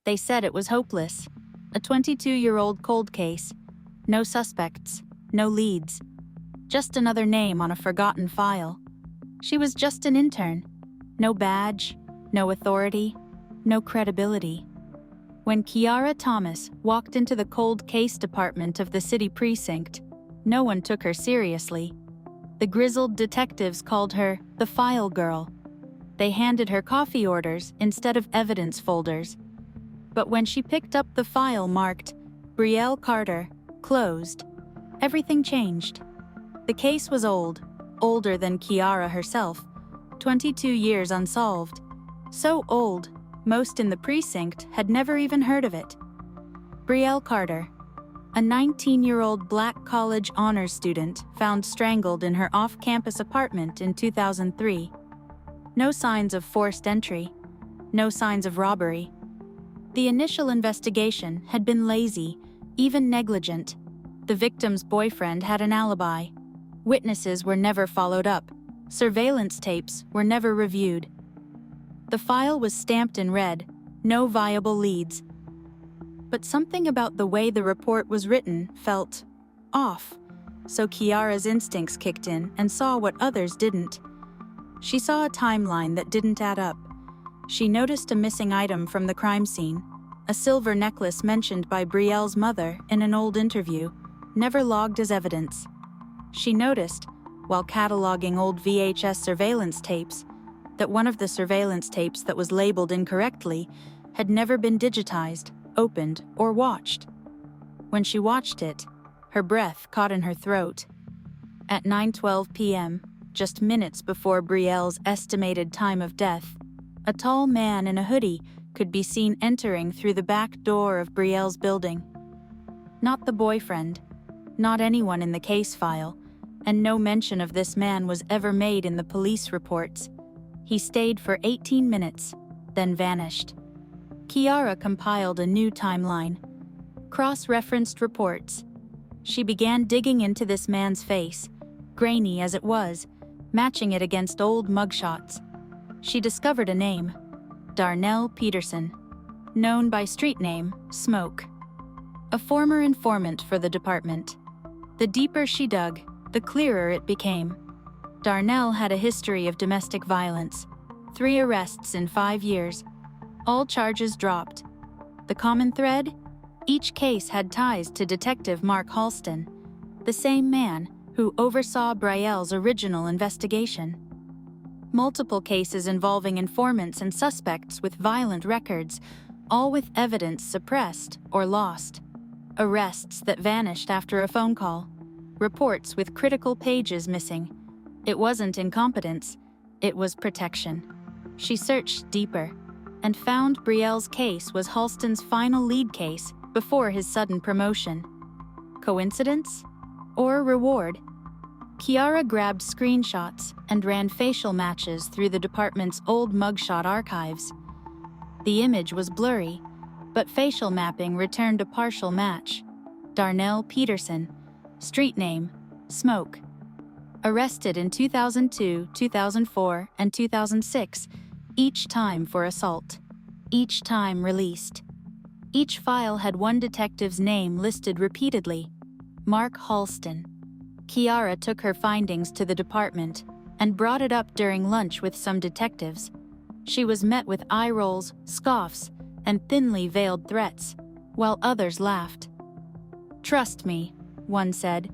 They said it was hopeless. A 22-year-old cold case. No suspects, no leads. Just another name on a forgotten file. She was just an intern. No badge, no authority, no credibility. When Kiara Thomas walked into the cold case department of the city precinct, no one took her seriously. The grizzled detectives called her the file girl. They handed her coffee orders instead of evidence folders. But when she picked up the file marked Brielle Carter, closed, everything changed. The case was old, older than Kiara herself, 22 years unsolved. So old, most in the precinct had never even heard of it. Brielle Carter, a 19-year-old black college honors student found strangled in her off-campus apartment in 2003. No signs of forced entry, no signs of robbery. The initial investigation had been lazy, even negligent. The victim's boyfriend had an alibi. Witnesses were never followed up. Surveillance tapes were never reviewed. The file was stamped in red, no viable leads. But something about the way the report was written felt off, so Kiara's instincts kicked in and saw what others didn't. She saw a timeline that didn't add up. She noticed a missing item from the crime scene, a silver necklace mentioned by Brielle's mother in an old interview, never logged as evidence. She noticed, while cataloging old VHS surveillance tapes, that one of the surveillance tapes that was labeled incorrectly had never been digitized, opened, or watched. When she watched it, her breath caught in her throat. At 9:12 p.m., just minutes before Brielle's estimated time of death, a tall man in a hoodie could be seen entering through the back door of Brielle's building. Not the boyfriend, not anyone in the case file, and no mention of this man was ever made in the police reports. He stayed for 18 minutes, then vanished. Kiara compiled a new timeline, cross-referenced reports. She began digging into this man's face, grainy as it was, matching it against old mugshots. She discovered a name, Darnell Peterson, known by street name Smoke. A former informant for the department. The deeper she dug, the clearer it became. Darnell had a history of domestic violence, 3 arrests in 5 years, all charges dropped. The common thread? Each case had ties to Detective Mark Halston, the same man who oversaw Brielle's original investigation. Multiple cases involving informants and suspects with violent records, all with evidence suppressed or lost. Arrests that vanished after a phone call. Reports with critical pages missing. It wasn't incompetence, it was protection. She searched deeper and found Brielle's case was Halston's final lead case before his sudden promotion. Coincidence? Or reward? Kiara grabbed screenshots and ran facial matches through the department's old mugshot archives. The image was blurry, but facial mapping returned a partial match. Darnell Peterson, street name, Smoke. Arrested in 2002, 2004, and 2006, each time for assault. Each time released. Each file had one detective's name listed repeatedly, Mark Halston. Kiara took her findings to the department and brought it up during lunch with some detectives. She was met with eye rolls, scoffs, and thinly veiled threats, while others laughed. "Trust me," one said.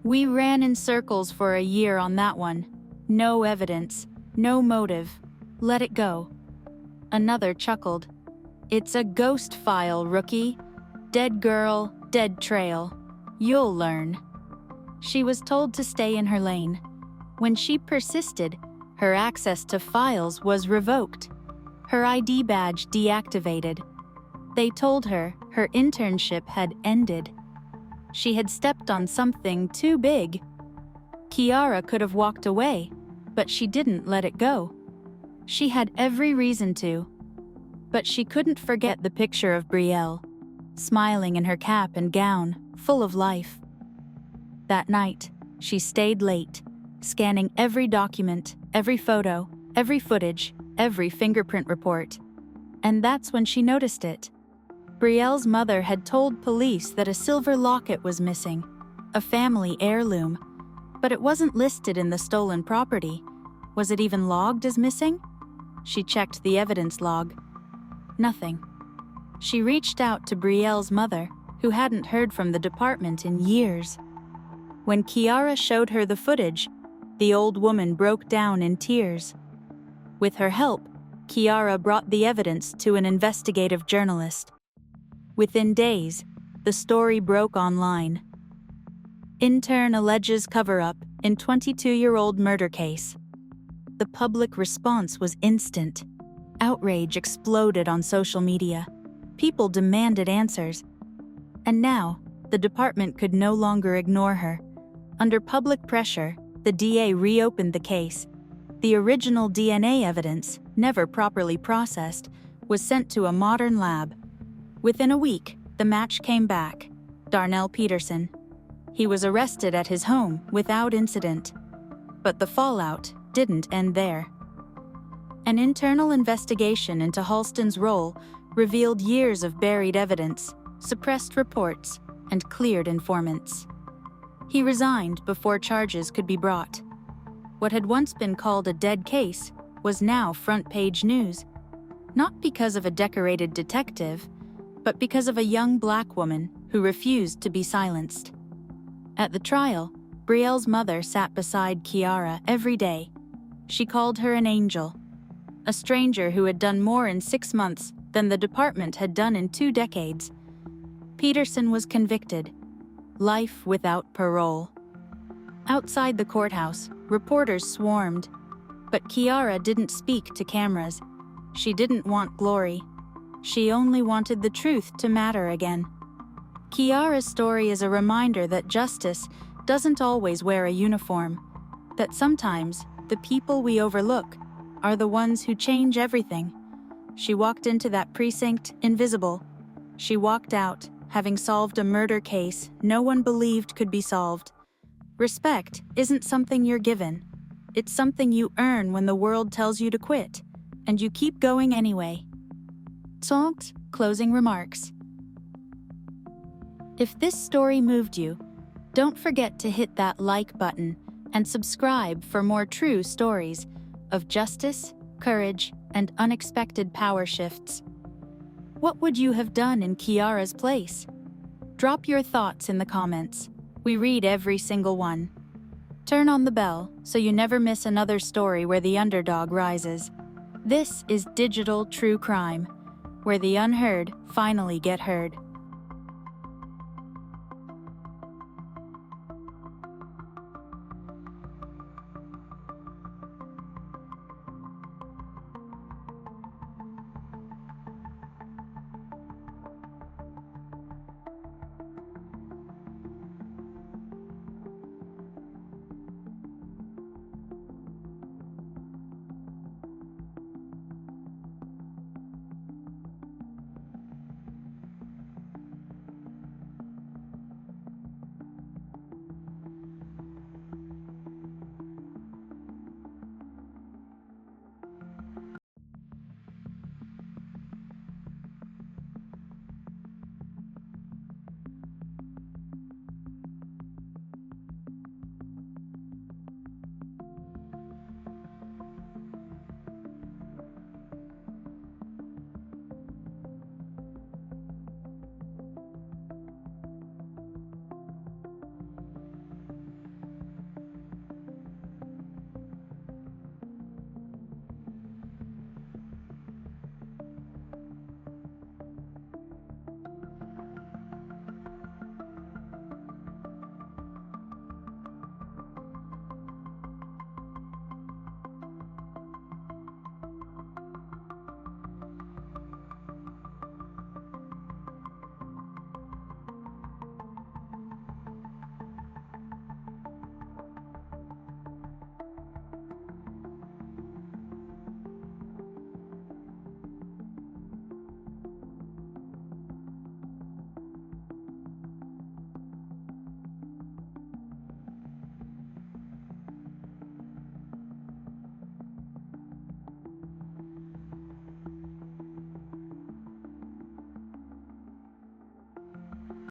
"We ran in circles for a year on that one. No evidence, no motive. Let it go." Another chuckled. "It's a ghost file, rookie. Dead girl, dead trail. You'll learn." She was told to stay in her lane. When she persisted, her access to files was revoked. Her ID badge deactivated. They told her her internship had ended. She had stepped on something too big. Kiara could have walked away, but she didn't let it go. She had every reason to. But she couldn't forget the picture of Brielle, smiling in her cap and gown, full of life. That night, she stayed late, scanning every document, every photo, every footage, every fingerprint report. And that's when she noticed it, Brielle's mother had told police that a silver locket was missing, a family heirloom, but it wasn't listed in the stolen property. Was it even logged as missing? She checked the evidence log. Nothing. She reached out to Brielle's mother, who hadn't heard from the department in years. When Kiara showed her the footage, the old woman broke down in tears. With her help, Kiara brought the evidence to an investigative journalist. Within days, the story broke online. Intern alleges cover-up in 22-year-old murder case. The public response was instant. Outrage exploded on social media. People demanded answers. And now, the department could no longer ignore her. Under public pressure, the DA reopened the case. The original DNA evidence, never properly processed, was sent to a modern lab. Within a week, the match came back. Darnell Peterson. He was arrested at his home without incident. But the fallout didn't end there. An internal investigation into Halston's role revealed years of buried evidence, suppressed reports, and cleared informants. He resigned before charges could be brought. What had once been called a dead case was now front-page news, not because of a decorated detective, but because of a young black woman who refused to be silenced. At the trial, Brielle's mother sat beside Kiara every day. She called her an angel, a stranger who had done more in 6 months than the department had done in 2 decades. Peterson was convicted. Life without parole. Outside the courthouse, reporters swarmed. But Kiara didn't speak to cameras. She didn't want glory. She only wanted the truth to matter again. Kiara's story is a reminder that justice doesn't always wear a uniform, that sometimes the people we overlook are the ones who change everything. She walked into that precinct invisible. She walked out, having solved a murder case no one believed could be solved. Respect isn't something you're given. It's something you earn when the world tells you to quit, and you keep going anyway. Tonks, closing remarks. If this story moved you, don't forget to hit that like button and subscribe for more true stories of justice, courage, and unexpected power shifts. What would you have done in Kiara's place? Drop your thoughts in the comments. We read every single one. Turn on the bell so you never miss another story where the underdog rises. This is digital true crime, where the unheard finally get heard.